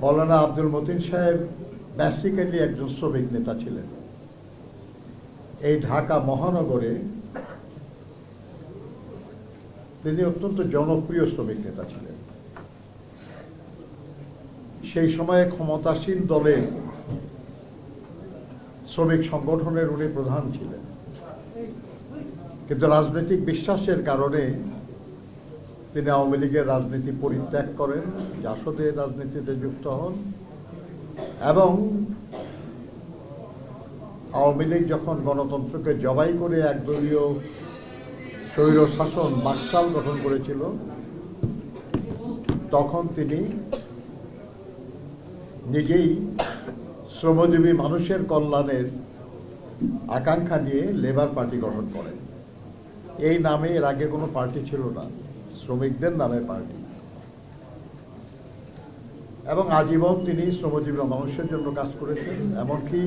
মৌলানা আব্দুল মতিন সাহেব বেসিক্যালি একজন শ্রমিক নেতা ছিলেন। এই ঢাকা মহানগরে তিনি অত্যন্ত জনপ্রিয় শ্রমিক নেতা ছিলেন। সেই সময়ে ক্ষমতাসীন দলের শ্রমিক সংগঠনের উনি প্রধান ছিলেন, কিন্তু রাজনৈতিক বিশ্বাসের কারণে তিনি আওয়ামী লীগের রাজনীতি পরিত্যাগ করেন, জাসদের রাজনীতিতে যুক্ত হন এবং আওয়ামী লীগ যখন গণতন্ত্রকে জবাই করে একদলীয় স্বৈর শাসন বাকশাল গঠন করেছিল, তখন তিনি নিজেই শ্রমজীবী মানুষের কল্যাণের আকাঙ্ক্ষা নিয়ে লেবার পার্টি গঠন করেন। এই নামে এর আগে কোনো পার্টি ছিল না, শ্রমিকদের নামে পার্টি। এবং আজীবন তিনি শ্রমজীবী মানুষের জন্য কাজ করেছেন। এমনকি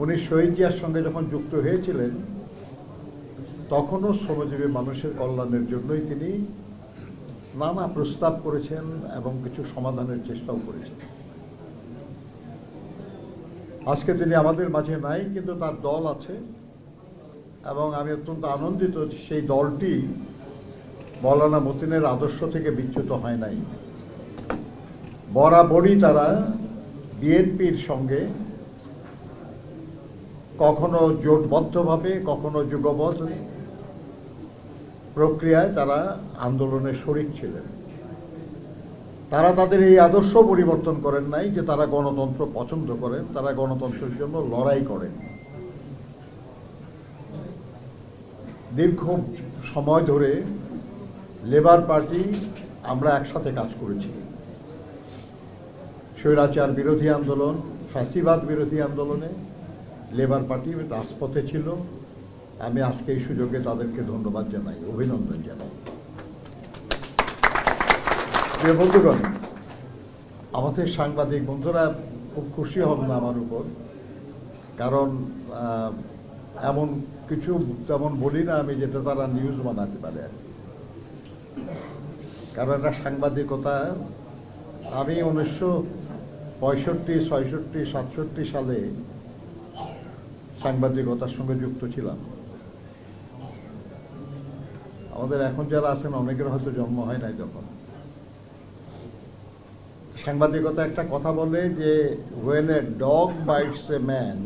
উনি শহীদ জিয়ার সঙ্গে যখন যুক্ত হয়েছিলেন, তখনও শ্রমজীবী মানুষের কল্যাণের জন্যই তিনি নানা প্রস্তাব করেছেন এবং কিছু সমাধানের চেষ্টাও করেছেন। আজকে তিনি আমাদের মাঝে নাই, কিন্তু তার দল আছে এবং আমি অত্যন্ত আনন্দিত সেই দলটি মৌলানা মতিনের আদর্শ থেকে বিচ্যুত হয় নাই। বরাবরই তারা বিএনপির সঙ্গে কখনো জোটবদ্ধভাবে, কখনো যুগবদ্ধ প্রক্রিয়ায় তারা আন্দোলনে শরিক ছিলেন। তারা তাদের এই আদর্শ পরিবর্তন করেন নাই যে তারা গণতন্ত্র পছন্দ করেন, তারা গণতন্ত্রের জন্য লড়াই করেন। দীর্ঘ সময় ধরে লেবার পার্টি আমরা একসাথে কাজ করেছি। স্বৈরাচার বিরোধী আন্দোলন, ফ্যাসিবাদ বিরোধী আন্দোলনে লেবার পার্টি রাজপথে ছিল। আমি আজকে এই সুযোগে তাদেরকে ধন্যবাদ জানাই, অভিনন্দন জানাই। প্রিয় বন্ধুগণ, আমাদের সাংবাদিক বন্ধুরা খুব খুশি হন না আমার উপর, কারণ এমন কিছু তেমন বলি না আমি যেটা তারা নিউজ বানাতে পারে। কারণ এটা সাংবাদিকতা। আমি 1965, 66, 67 সালে সাংবাদিকতার সঙ্গে যুক্ত ছিলাম। আমাদের এখন যারা আছেন অনেকের হয়তো জন্ম হয় নাই তখন। সাংবাদিকতা একটা কথা বলে যে when a dog bites a man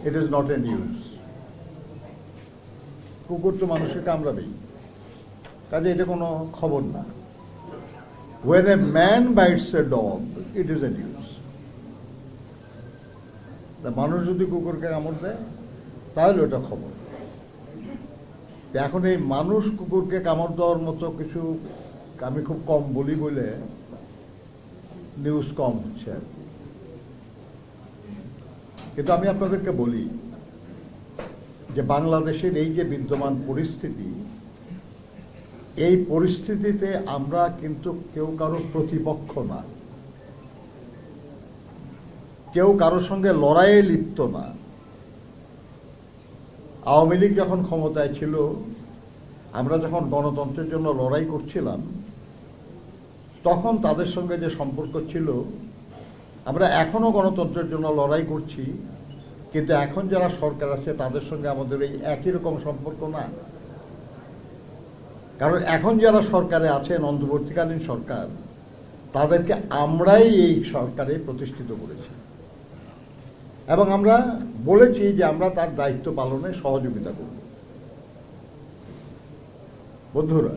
it is not a news। কুকুর তো মানুষকে কামড়াবেই, কাজে এটা কোনো খবর না। when a man bites a dog it is a news। মানুষ যদি কুকুরকে কামড় দেয় তাহলে ওটা খবর। এখন এই মানুষ কুকুরকে কামড় দেওয়ার মতো কিছু আমি খুব কম বলি বলে নিউজ কম হচ্ছে। কিন্তু আমি আপনাদেরকে বলি যে বাংলাদেশের এই যে বিদ্যমান পরিস্থিতি, এই পরিস্থিতিতে আমরা কিন্তু কেউ কারো প্রতিপক্ষ না, কেউ কারোর সঙ্গে লড়াইয়ে লিপ্ত না। আওয়ামী লীগ যখন ক্ষমতায় ছিল, আমরা যখন গণতন্ত্রের জন্য লড়াই করছিলাম, তখন তাদের সঙ্গে যে সম্পর্ক ছিল, আমরা এখনো গণতন্ত্রের জন্য লড়াই করছি, কিন্তু এখন যারা সরকার আছে তাদের সঙ্গে আমাদের এই একই রকম সম্পর্ক না। কারণ এখন যারা সরকারে আছেন, অন্তর্বর্তীকালীন সরকার, তাদেরকে আমরাই এই সরকারে প্রতিষ্ঠিত করেছি এবং আমরা বলেছি যে আমরা তার দায়িত্ব পালনে সহযোগিতা করব। বন্ধুরা,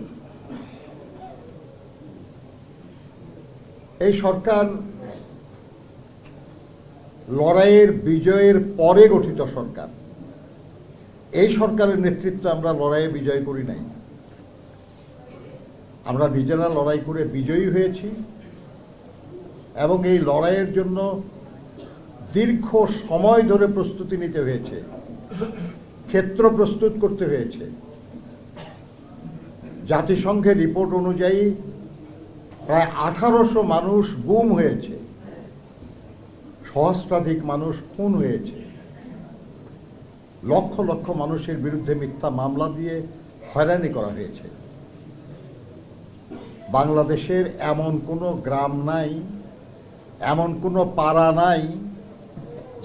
এই সরকার লড়াইয়ের বিজয়ের পরে গঠিত সরকার। এই সরকারের নেতৃত্বে আমরা লড়াইয়ে বিজয় করি নাই, আমরা নিজেরা লড়াই করে বিজয়ী হয়েছি এবং এই লড়াইয়ের জন্য দীর্ঘ সময় ধরে প্রস্তুতি নিতে হয়েছে, ক্ষেত্র প্রস্তুত করতে হয়েছে। জাতিসংঘের রিপোর্ট অনুযায়ী প্রায় 1800 মানুষ গুম হয়েছে, সহস্রাধিক মানুষ খুন হয়েছে, লক্ষ লক্ষ মানুষের বিরুদ্ধে মিথ্যা মামলা দিয়ে হয়রানি করা হয়েছে। বাংলাদেশের এমন কোনো গ্রাম নাই এমন কোনো পাড়া নাই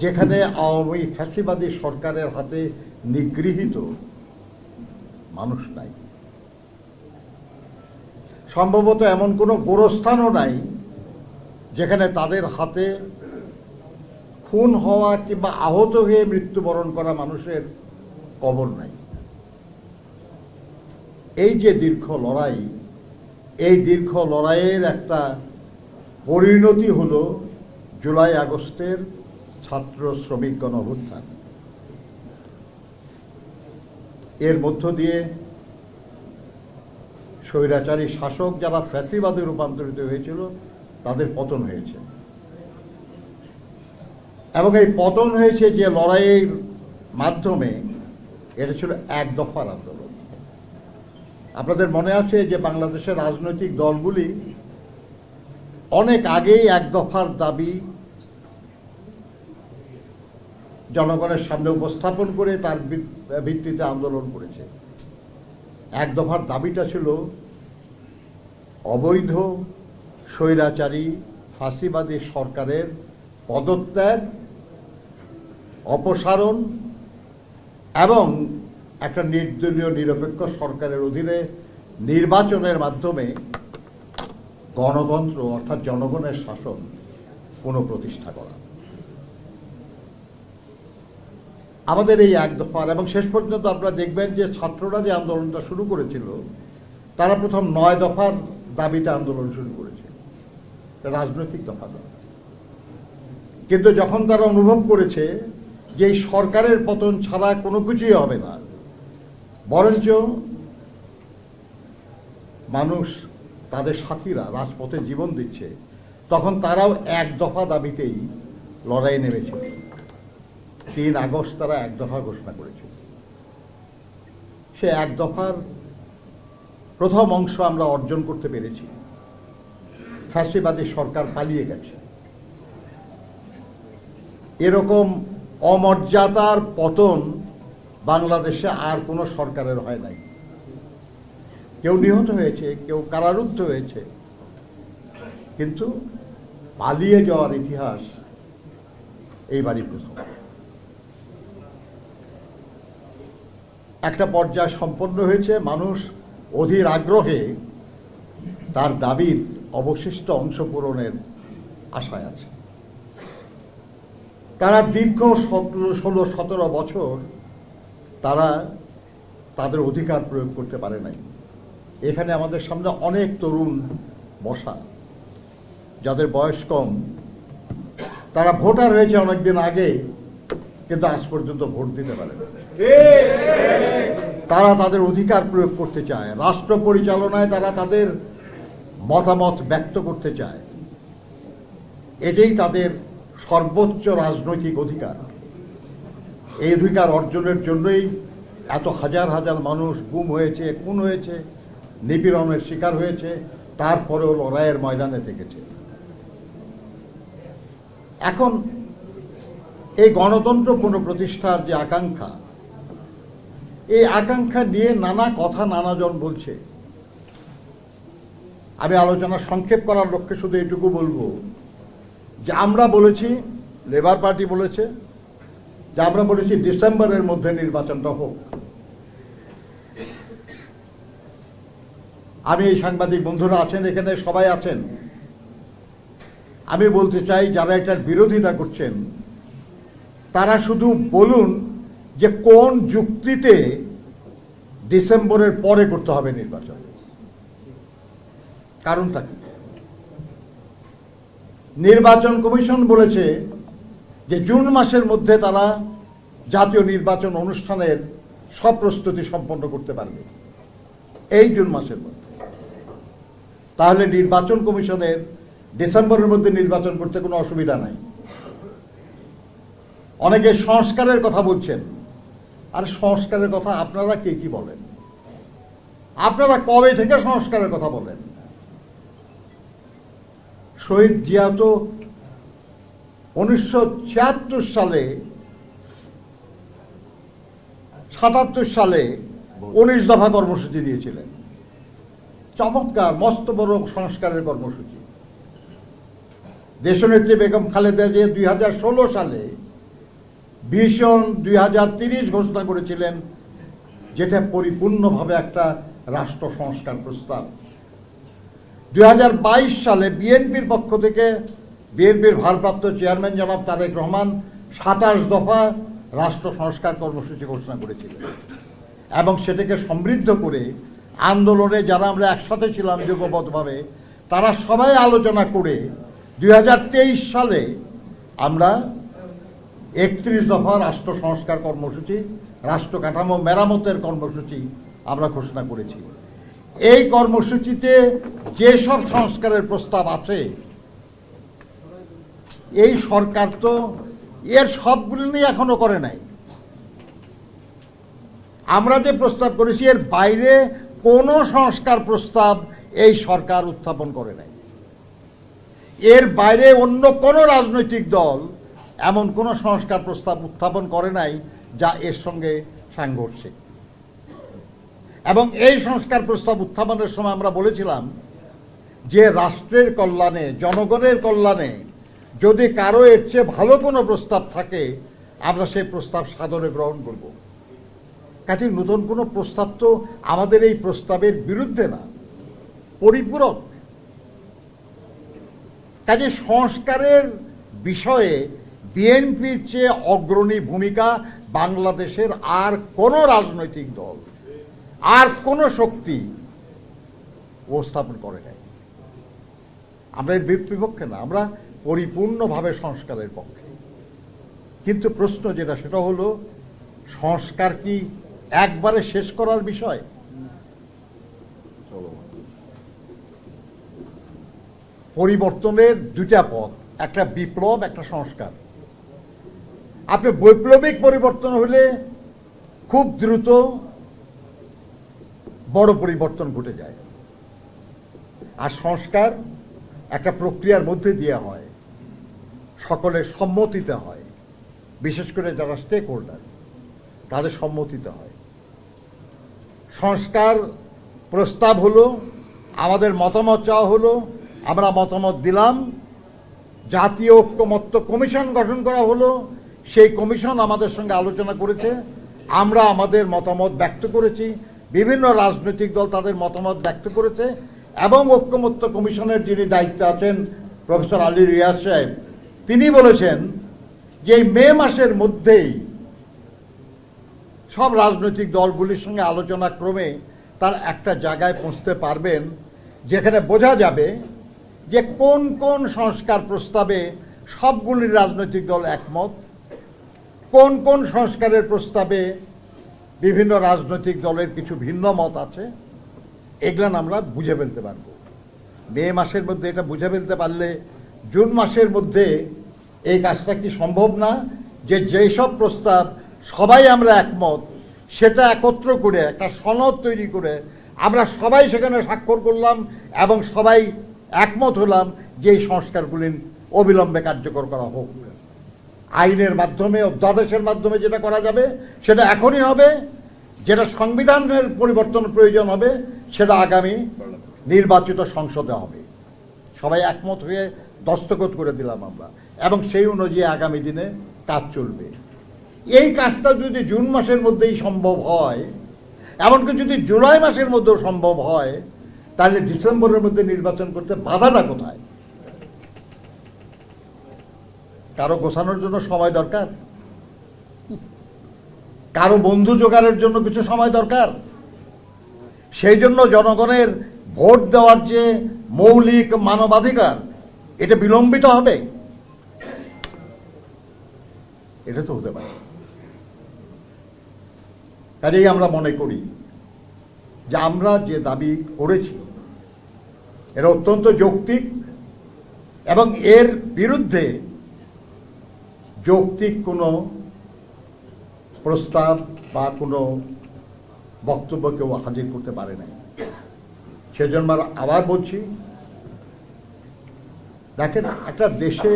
যেখানে আওয়ামী ফ্যাসিবাদী সরকারের হাতে নিগৃহীত মানুষ নাই। সম্ভবত এমন কোনো গোরস্থানও নাই যেখানে তাদের হাতে খুন হওয়া কিংবা আহত হয়ে মৃত্যুবরণ করা মানুষের কবর নাই। এই যে দীর্ঘ লড়াই, এই দীর্ঘ লড়াইয়ের একটা পরিণতি হলো জুলাই আগস্টের ছাত্র শ্রমিক গণ অভ্যুত্থান। এর মধ্য দিয়ে স্বৈরাচারী শাসক যারা ফ্যাসিবাদে রূপান্তরিত হয়েছিল তাদের পতন হয়েছে, এবং এই পতন হয়েছে যে লড়াইয়ের মাধ্যমে, এটা ছিল এক দফার আন্দোলন। আপনাদের মনে আছে যে বাংলাদেশের রাজনৈতিক দলগুলি অনেক আগেই এক দফার দাবি জনগণের সামনে উপস্থাপন করে তার ভিত্তিতে আন্দোলন করেছে। এক দফার দাবিটা ছিল অবৈধ স্বৈরাচারী ফাঁসিবাদী সরকারের পদত্যাগ, অপসারণ এবং একটা নির্দলীয় নিরপেক্ষ সরকারের অধীনে নির্বাচনের মাধ্যমে গণতন্ত্র অর্থাৎ জনগণের শাসন পুনঃপ্রতিষ্ঠা করা। আমাদের এই এক দফার, এবং শেষ পর্যন্ত আপনারা দেখবেন যে ছাত্ররা যে আন্দোলনটা শুরু করেছিল তারা প্রথম 9 দফার দাবিতে আন্দোলন শুরু করেছে, রাজনৈতিক দফা। কিন্তু যখন তারা অনুভব করেছে যে এই সরকারের পতন ছাড়া কোনো কিছুই হবে না, বরঞ্চ মানুষ তাদের সাথীরা রাজপথে জীবন দিচ্ছে, তখন তারাও এক দফা দাবিতেই লড়াই নেমেছিল। 3 আগস্ট তারা এক দফা ঘোষণা করেছিল। সে এক দফার প্রথম অংশ আমরা অর্জন করতে পেরেছি। ফ্যাসিবাদী সরকার পালিয়ে গেছে। এরকম অমর্যাদার পতন বাংলাদেশে আর কোনো সরকারের হয় নাই। কেউ নিহত হয়েছে, কেউ কারারুদ্ধ হয়েছে, কিন্তু পালিয়ে যাওয়ার ইতিহাস এইবারই প্রথম। একটা পর্যায় সম্পন্ন হয়েছে, মানুষ অধীর আগ্রহে তার দাবির অবশিষ্ট অংশ পূরণের আশায় আছে। তারা দীর্ঘ 16-17 বছর তারা তাদের অধিকার প্রয়োগ করতে পারে নাই। এখানে আমাদের সামনে অনেক তরুণ বসা, যাদের বয়স কম, তারা ভোটার হয়েছে অনেকদিন আগে, কিন্তু আজ পর্যন্ত ভোট দিতে পারে না। তারা তাদের অধিকার প্রয়োগ করতে চায়, রাষ্ট্র পরিচালনায় তারা তাদের মতামত ব্যক্ত করতে চায়। এটাই তাদের সর্বোচ্চ রাজনৈতিক অধিকার। এই অধিকার অর্জনের জন্যই এত হাজার হাজার মানুষ গুম হয়েছে, খুন হয়েছে, নিপীড়নের শিকার হয়েছে, তারপরেও লড়াইয়ের ময়দানে থেকেছে। এখন এই গণতন্ত্র পুনঃপ্রতিষ্ঠার যে আকাঙ্ক্ষা, এই আকাঙ্ক্ষা নিয়ে নানা কথা নানাজন বলছে। আমি আলোচনা সংক্ষেপ করার লক্ষ্যে শুধু এটুকু বলবো যে আমরা বলেছি, লেবার পার্টি বলেছে যে আমরা বলেছি ডিসেম্বরের মধ্যে নির্বাচনটা হোক। আমি এই সাংবাদিক বন্ধুরা আছেন এখানে, সবাই আছেন, আমি বলতে চাই যারা এটার বিরোধিতা করছেন তারা শুধু বলুন যে কোন যুক্তিতে ডিসেম্বরের পরে করতে হবে নির্বাচন, কারণটা কি? নির্বাচন কমিশন বলেছে যে জুন মাসের মধ্যে তারা জাতীয় নির্বাচন অনুষ্ঠানের সব প্রস্তুতি সম্পন্ন করতে পারবে, এই জুন মাসের মধ্যে। তাহলে নির্বাচন কমিশনের ডিসেম্বরের মধ্যে নির্বাচন করতে কোনো অসুবিধা নাই। অনেকে সংস্কারের কথা বলছেন, আর সংস্কারের কথা আপনারা কে কি বলেন? আপনারা কবে থেকে সংস্কারের কথা বলেন? শহীদ জিয়া তো 1976 সালে 77 সালে 19 দফা কর্মসূচি দিয়েছিলেন। চমৎকার, মস্ত বড় সংস্কারের কর্মসূচি। দেশনেত্রী বেগম খালেদা জিয়া 2016 সালে ভিশন 2030 ঘোষণা করেছিলেন, যেটা পরিপূর্ণভাবে একটা রাষ্ট্র সংস্কার প্রস্তাব। 2022 সালে বিএনপির পক্ষ থেকে বিএনপির ভারপ্রাপ্ত চেয়ারম্যান জনাব তারেক রহমান 27 দফা রাষ্ট্র সংস্কার কর্মসূচি ঘোষণা করেছিলেন এবং সেটাকে সমৃদ্ধ করে আন্দোলনে যারা আমরা একসাথে ছিলাম যুগপথভাবে, তারা সবাই আলোচনা করে 2023 সালে আমরা 31 দফা রাষ্ট্র সংস্কার কর্মসূচি, রাষ্ট্র কাঠামো মেরামতের কর্মসূচি আমরা ঘোষণা করেছি। এই কর্মসূচিতে যেসব সংস্কারের প্রস্তাব আছে, এই সরকার তো এর সবগুলো নিয়ে এখনো করে নাই। আমরা যে প্রস্তাব করেছি এর বাইরে কোনো সংস্কার প্রস্তাব এই সরকার উত্থাপন করে নাই। এর বাইরে অন্য কোনো রাজনৈতিক দল এমন কোনো সংস্কার প্রস্তাব উত্থাপন করে নাই যা এর সঙ্গে সাংঘর্ষিক। এবং এই সংস্কার প্রস্তাব উত্থাপনের সময় আমরা বলেছিলাম যে রাষ্ট্রের কল্যাণে, জনগণের কল্যাণে যদি কারো এর চেয়ে ভালো কোনো প্রস্তাব থাকে, আমরা সেই প্রস্তাব সাদরে গ্রহণ করব। কাজে নতুন কোনো প্রস্তাব তো আমাদের এই প্রস্তাবের বিরুদ্ধে না, পরিপূরক। কাজে সংস্কারের বিষয়ে বিএনপির চেয়ে অগ্রণী ভূমিকা বাংলাদেশের আর কোনো রাজনৈতিক দল, আর কোনো শক্তি উপস্থাপন করে নাই। আমরা এর বিপক্ষে না, আমরা পরিপূর্ণভাবে সংস্কারের পক্ষে। কিন্তু প্রশ্ন যেটা, সেটা হলো সংস্কার কি একবারে শেষ করার বিষয়? পরিবর্তনের দুটা পথ, একটা বিপ্লব, একটা সংস্কার। আপনি বৈপ্লবিক পরিবর্তন হলে খুব দ্রুত বড় পরিবর্তন ঘটে যায়, আর সংস্কার একটা প্রক্রিয়ার মধ্যে দিয়ে হয়, সকলের সম্মতিতে হয়, বিশেষ করে যারা স্টেক হোল্ডার তাদের সম্মতিতে হয়। সংস্কার প্রস্তাব হলো, আমাদের মতামত চাওয়া হলো, আমরা মতামত দিলাম, জাতীয় ঐক্যমত্য কমিশন গঠন করা হলো, সেই কমিশন আমাদের সঙ্গে আলোচনা করেছে, আমরা আমাদের মতামত ব্যক্ত করেছি, বিভিন্ন রাজনৈতিক দল তাদের মতামত ব্যক্ত করেছে, এবং ঐক্যমত্য কমিশনের যিনি দায়িত্বে আছেন প্রফেসর আলী রিয়াজ সাহেব, তিনি বলেছেন যে এই মে মাসের মধ্যেই সব রাজনৈতিক দলগুলির সঙ্গে আলোচনা ক্রমে তার একটা জায়গায় পৌঁছতে পারবেন, যেখানে বোঝা যাবে যে কোন কোন সংস্কার প্রস্তাবে সবগুলি রাজনৈতিক দল একমত, কোন কোন সংস্কারের প্রস্তাবে বিভিন্ন রাজনৈতিক দলের কিছু ভিন্ন মত আছে। এগুলো আমরা বুঝে ফেলতে পারব। মে মাসের মধ্যে এটা বুঝে ফেলতে পারলে জুন মাসের মধ্যে এই কাজটা কি সম্ভব না, যে যেসব প্রস্তাব সবাই আমরা একমত, সেটা একত্র করে একটা সনদ তৈরি করে আমরা সবাই সেখানে স্বাক্ষর করলাম এবং সবাই একমত হলাম যে এই সংস্কারগুলি অবিলম্বে কার্যকর করা হোক। আইনের মাধ্যমে, অধ্যাদেশের মাধ্যমে যেটা করা যাবে সেটা এখনই হবে, যেটা সংবিধানের পরিবর্তন প্রয়োজন হবে সেটা আগামী নির্বাচিত সংসদে হবে। সবাই একমত হয়ে দস্তখত করে দিলাম আমরা, এবং সেই অনুযায়ী আগামী দিনে কাজ চলবে। এই কাজটা যদি জুন মাসের মধ্যেই সম্ভব হয়, এমনকি যদি জুলাই মাসের মধ্যেও সম্ভব হয়, তাহলে ডিসেম্বরের মধ্যে নির্বাচন করতে বাধাটা কোথায়? কারো গোছানোর জন্য সময় দরকার, কারো বন্ধু জোগাড়ের জন্য কিছু সময় দরকার। সেই জন্য জনগণের ভোট দেওয়ার যে মৌলিক মানবাধিকার, এটা বিলম্বিত হবে? এটা তো হতে পারে। কাজেই আমরা মনে করি যে আমরা যে দাবি করেছি এটা অত্যন্ত যৌক্তিক, এবং এর বিরুদ্ধে যৌক্তিক কোনো প্রস্তাব বা কোনো বক্তব্য কেউ হাজির করতে পারে নাই। সেজন্য আবার বলছি, দেখেন, একটা দেশে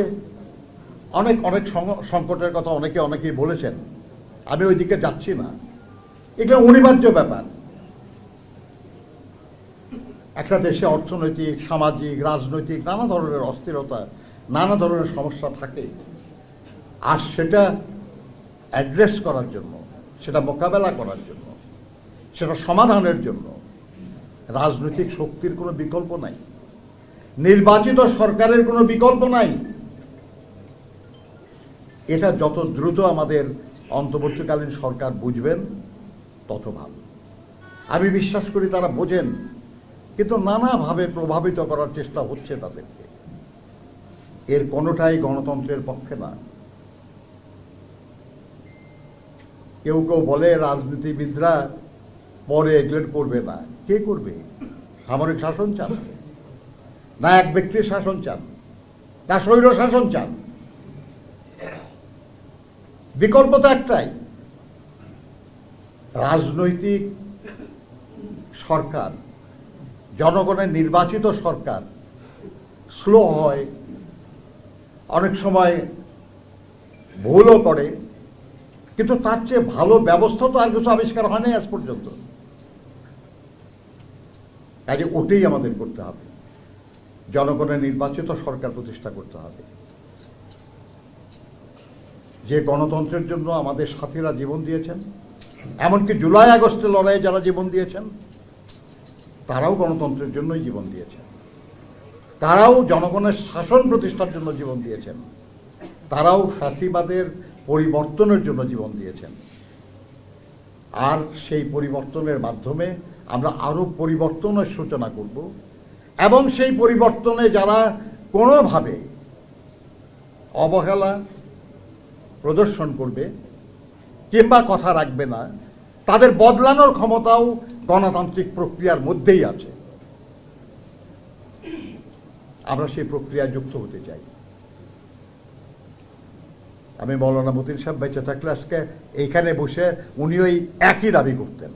অনেক অনেক সংকটের কথা অনেকেই বলেছেন, আমি ওই দিকে যাচ্ছি না, এটা অনিবার্য ব্যাপার। একটা দেশে অর্থনৈতিক, সামাজিক, রাজনৈতিক নানা ধরনের অস্থিরতা নানা ধরনের সমস্যা থাকে, আর সেটা অ্যাড্রেস করার জন্য, সেটা মোকাবেলা করার জন্য, সেটা সমাধানের জন্য রাজনৈতিক শক্তির কোনো বিকল্প নাই, নির্বাচিত সরকারের কোনো বিকল্প নাই। এটা যত দ্রুত আমাদের অন্তর্বর্তীকালীন সরকার বুঝবেন তত ভালো। আমি বিশ্বাস করি তারা বোঝেন, কিন্তু নানাভাবে প্রভাবিত করার চেষ্টা হচ্ছে তাদেরকে। এর কোনোটাই গণতন্ত্রের পক্ষে না। কেউ কেউ বলে রাজনীতিবিদরা পরে এগুলো করবে না। কে করবে? সামরিক শাসন চান না এক ব্যক্তির শাসন চান না স্বৈর শাসন চান? বিকল্প তো একটাই, রাজনৈতিক সরকার, জনগণের নির্বাচিত সরকার স্লো হয়, অনেক সময় ভুলও করে, কিন্তু তার চেয়ে ভালো ব্যবস্থা তো আর কিছু আবিষ্কার হয়নি আজ পর্যন্ত। কাজে ওটাই আমাদের করতে হবে, জনগণের নির্বাচিত সরকার প্রতিষ্ঠা করতে হবে। যে গণতন্ত্রের জন্য আমাদের সাথীরা জীবন দিয়েছেন, এমনকি জুলাই আগস্টের লড়াইয়ে যারা জীবন দিয়েছেন, তারাও গণতন্ত্রের জন্যই জীবন দিয়েছেন, তারাও জনগণের শাসন প্রতিষ্ঠার জন্য জীবন দিয়েছেন, তারাও ফ্যাসিবাদের পরিবর্তনের জন্য জীবন দিয়েছেন। আর সেই পরিবর্তনের মাধ্যমে আমরা আরও পরিবর্তনের সূচনা করব, এবং সেই পরিবর্তনে যারা কোনোভাবে অবহেলা প্রদর্শন করবে কিংবা কথা রাখবে না, তাদের বদলানোর ক্ষমতাও গণতান্ত্রিক প্রক্রিয়ার মধ্যেই আছে। আমরা সেই প্রক্রিয়ায় যুক্ত হতে চাই। আমি মৌলানা মতিন সাহেব বেঁচে থাকলে আজকে এইখানে বসে উনি ওই একই দাবি করতেন।